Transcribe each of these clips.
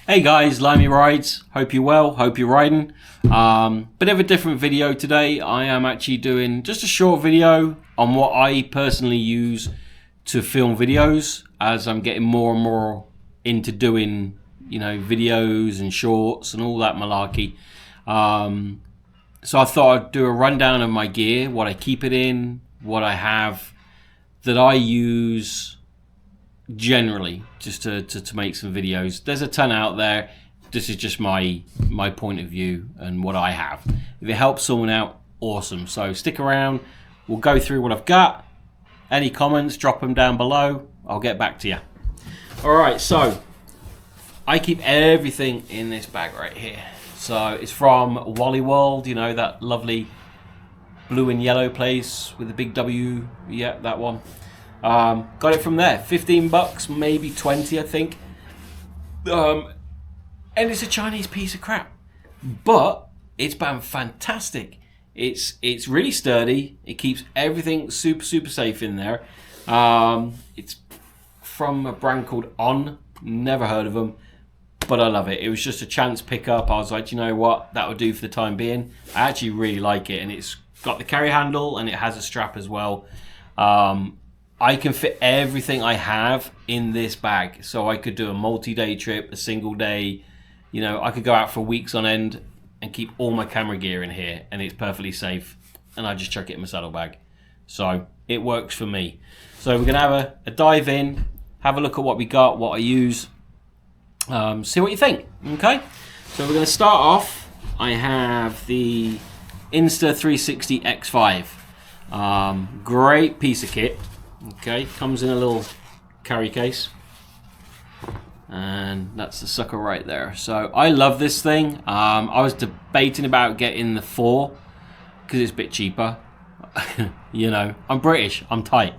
Hey guys, Limey Rides. Hope you're well, hope you're riding. Bit of a different video today. I am actually doing just a short video on what I personally use to film videos as I'm getting more and more into doing, videos and shorts and all that malarkey. So I thought I'd do a rundown of my gear, what I keep it in, what I have that I use generally just to make some videos. There's a ton out there. This is just my point of view and what I have. If it helps someone out, awesome. So stick around, we'll go through what I've got. Any comments, drop them down below, I'll get back to you. Alright, so I keep everything in this bag right here. So it's from Wally World, that lovely blue and yellow place with the big W. Yeah, that one. Got it from there. 15 bucks, maybe 20, I think. And it's a Chinese piece of crap, but it's been fantastic. It's really sturdy. It keeps everything super safe in there. It's from a brand called On. Never heard of them, but I love it. It was just a chance pickup. I was like, you know what, that would do for the time being. I actually really like it, and it's got the carry handle and it has a strap as well. I can fit everything I have in this bag. So I could do a multi-day trip, a single day. I could go out for weeks on end and keep all my camera gear in here, and it's perfectly safe. And I just chuck it in my saddlebag. So it works for me. So we're going to have a dive in, have a look at what we got, what I use, see what you think. Okay? So we're going to start off. I have the Insta360 X5. Great piece of kit. Okay, comes in a little carry case, and that's the sucker right there. So I love this thing. I was debating about getting the 4 because it's a bit cheaper. I'm British, I'm tight.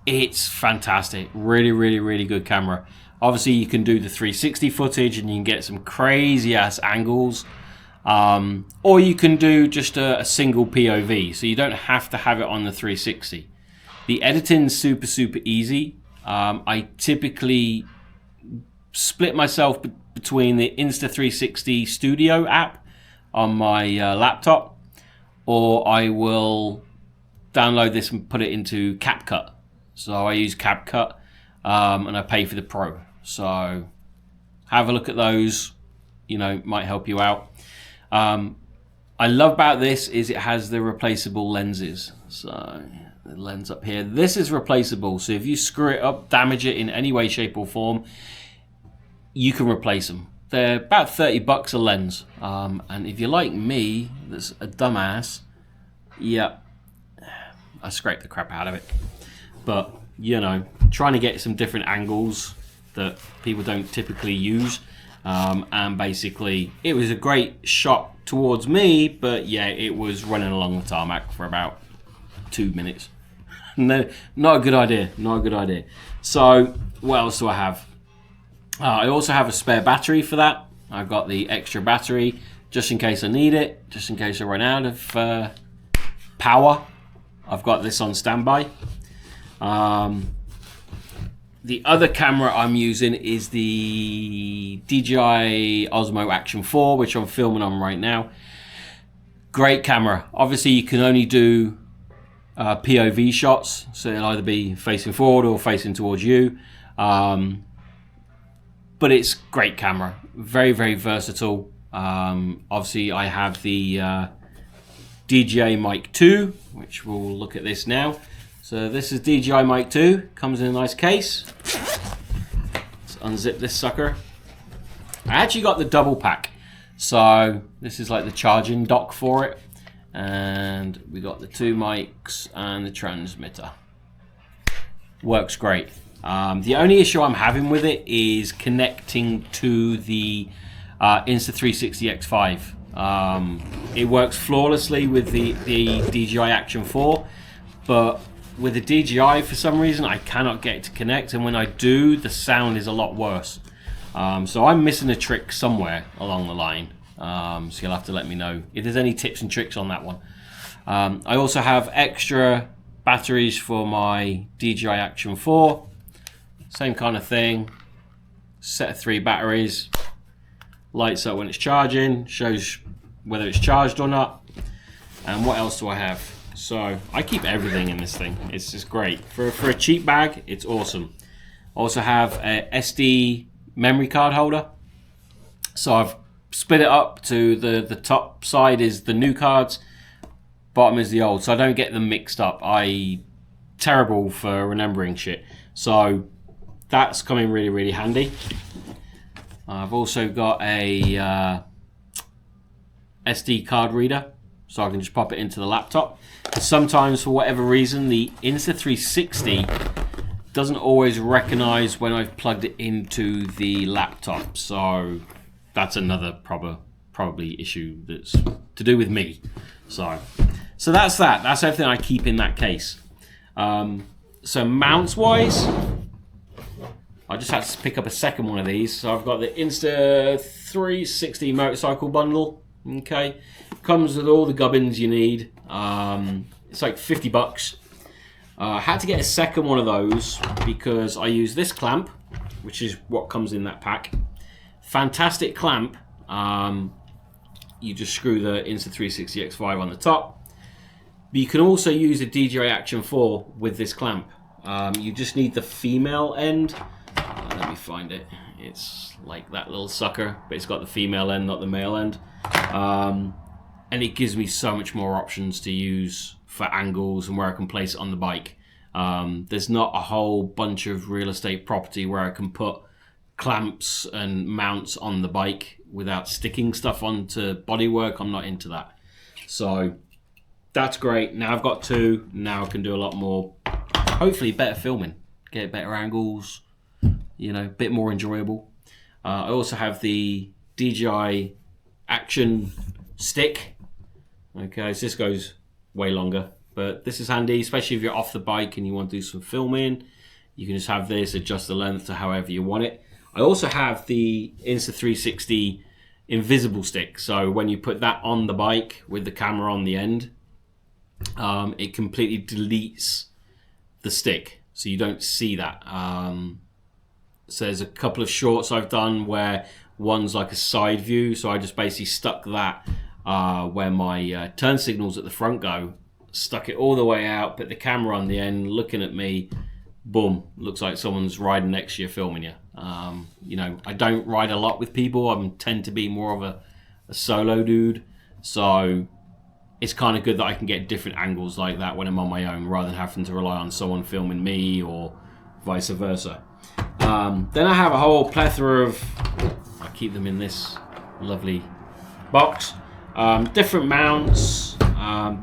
It's fantastic. Really good camera. Obviously you can do the 360 footage and you can get some crazy ass angles. Or you can do just a single POV, so you don't have to have it on the 360. The editing's super easy. I typically split myself between the Insta360 Studio app on my laptop, or I will download this and put it into CapCut. So I use CapCut, and I pay for the Pro. So have a look at those. Might help you out. I love about this is it has the replaceable lenses. So the lens up here, this is replaceable. So if you screw it up, damage it in any way, shape or form, you can replace them. They're about 30 bucks a lens. And if you're like me, that's a dumbass, yeah, I scraped the crap out of it. But, trying to get some different angles that people don't typically use. And basically it was a great shot towards me, but yeah, it was running along the tarmac for about 2 minutes. No, not a good idea. So what else do I have? I also have a spare battery for that. I've got the extra battery just in case I need it, just in case I run out of power. I've got this on standby. The other camera I'm using is the DJI Osmo Action 4, which I'm filming on right now. Great camera. Obviously, you can only do POV shots, so it'll either be facing forward or facing towards you. But it's great camera. Very versatile. Obviously, I have the DJI Mic 2, which we'll look at this now. So this is DJI Mic 2, comes in a nice case. Let's unzip this sucker. I actually got the double pack. So this is like the charging dock for it. And we got the 2 mics and the transmitter. Works great. The only issue I'm having with it is connecting to the Insta360 X5. It works flawlessly with the DJI Action 4, but with the DJI, for some reason, I cannot get it to connect, and when I do, the sound is a lot worse. So I'm missing a trick somewhere along the line. So you'll have to let me know if there's any tips and tricks on that one. I also have extra batteries for my DJI Action 4. Same kind of thing. set of 3 batteries, lights up when it's charging, shows whether it's charged or not. And what else do I have? So I keep everything in this thing. It's just great. For a cheap bag, it's awesome. Also have a SD memory card holder. So I've split it up to the top side is the new cards, bottom is the old, so I don't get them mixed up. Terrible for remembering shit. So that's coming really, really handy. I've also got a SD card reader, so I can just pop it into the laptop. Sometimes, for whatever reason, the Insta360 doesn't always recognize when I've plugged it into the laptop. So that's another probably issue that's to do with me. So that's that. That's everything I keep in that case. So mounts wise, I just had to pick up a second one of these. So I've got the Insta360 motorcycle bundle. Okay, comes with all the gubbins you need. It's like $50. I had to get a second one of those because I use this clamp, which is what comes in that pack. Fantastic clamp. You just screw the Insta360 X5 on the top. But you can also use a DJI Action 4 with this clamp. You just need the female end. Let me find it. It's like that little sucker, but it's got the female end, not the male end. And it gives me so much more options to use for angles and where I can place it on the bike. There's not a whole bunch of real estate property where I can put clamps and mounts on the bike without sticking stuff onto bodywork. I'm not into that. So that's great. Now I've got 2. Now I can do a lot more, hopefully better filming, get better angles, you know, a bit more enjoyable. I also have the DJI Action stick. Okay, so this goes way longer, but this is handy, especially if you're off the bike and you want to do some filming. You can just have this, adjust the length to however you want it. I also have the Insta360 invisible stick, so when you put that on the bike with the camera on the end, it completely deletes the stick, so you don't see that. So there's a couple of shorts I've done where one's like a side view, so I just basically stuck that where my turn signals at the front go, stuck it all the way out, put the camera on the end, looking at me, boom, looks like someone's riding next to you filming you. You know, I don't ride a lot with people. I tend to be more of a solo dude, so it's kind of good that I can get different angles like that when I'm on my own, rather than having to rely on someone filming me or vice versa. Then I have a whole plethora of, I keep them in this lovely box, different mounts.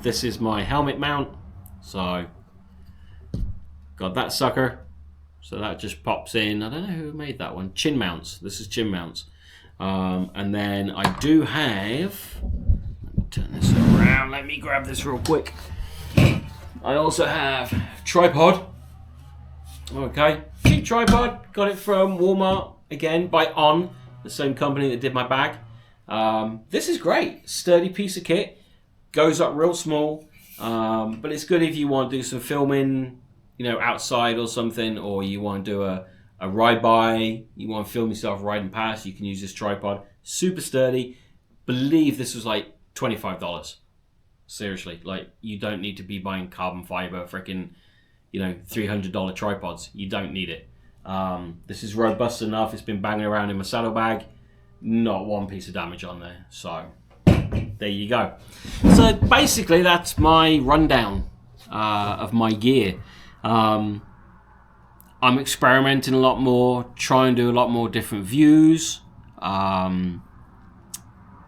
This is my helmet mount, so got that sucker, so that just pops in. I don't know who made that one. Chin mounts. This is chin mounts. And then I do have, let me turn this around, let me grab this real quick. I also have tripod. Okay, cheap tripod, got it from Walmart, again by On, the same company that did my bag. This is great, sturdy piece of kit, goes up real small, but it's good if you want to do some filming, you know, outside or something, or you want to do a ride by, you want to film yourself riding past, you can use this tripod. Super sturdy. Believe this was like $25. Seriously, like, you don't need to be buying carbon fiber freaking, you know, $300 tripods. You don't need it. This is robust enough. It's been banging around in my saddlebag. Not one piece of damage on there. So there you go. So basically that's my rundown of my gear. I'm experimenting a lot more, trying to do a lot more different views,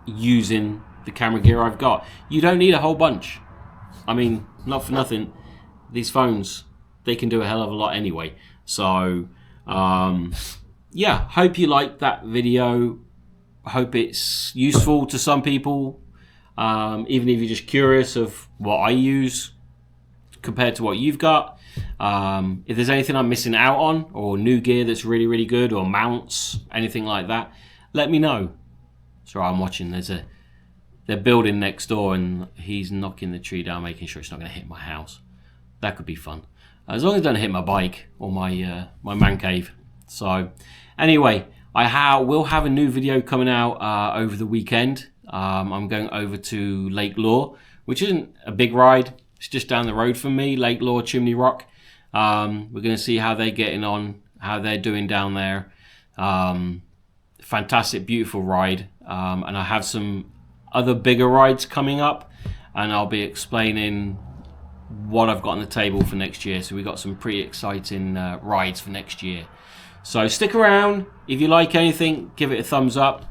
using the camera gear I've got. You don't need a whole bunch. I mean, not for nothing, these phones, they can do a hell of a lot anyway. So yeah, hope you liked that video. Hope it's useful to some people, even if you're just curious of what I use compared to what you've got. If there's anything I'm missing out on, or new gear that's really, really good, or mounts, anything like that, let me know. So I'm watching, they're building next door and he's knocking the tree down, making sure it's not going to hit my house. That could be fun. As long as it doesn't hit my bike or my man cave. So anyway, will have a new video coming out over the weekend. I'm going over to Lake Lure, which isn't a big ride. It's just down the road from me, Lake Lure, Chimney Rock. We're going to see how they're getting on, how they're doing down there. Fantastic, beautiful ride. And I have some other bigger rides coming up, and I'll be explaining what I've got on the table for next year. So we've got some pretty exciting rides for next year. So stick around. If you like anything, give it a thumbs up.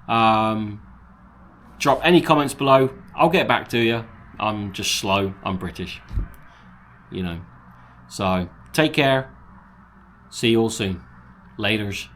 Drop any comments below. I'll get back to you. I'm just slow. I'm British. You know. So take care. See you all soon. Laters.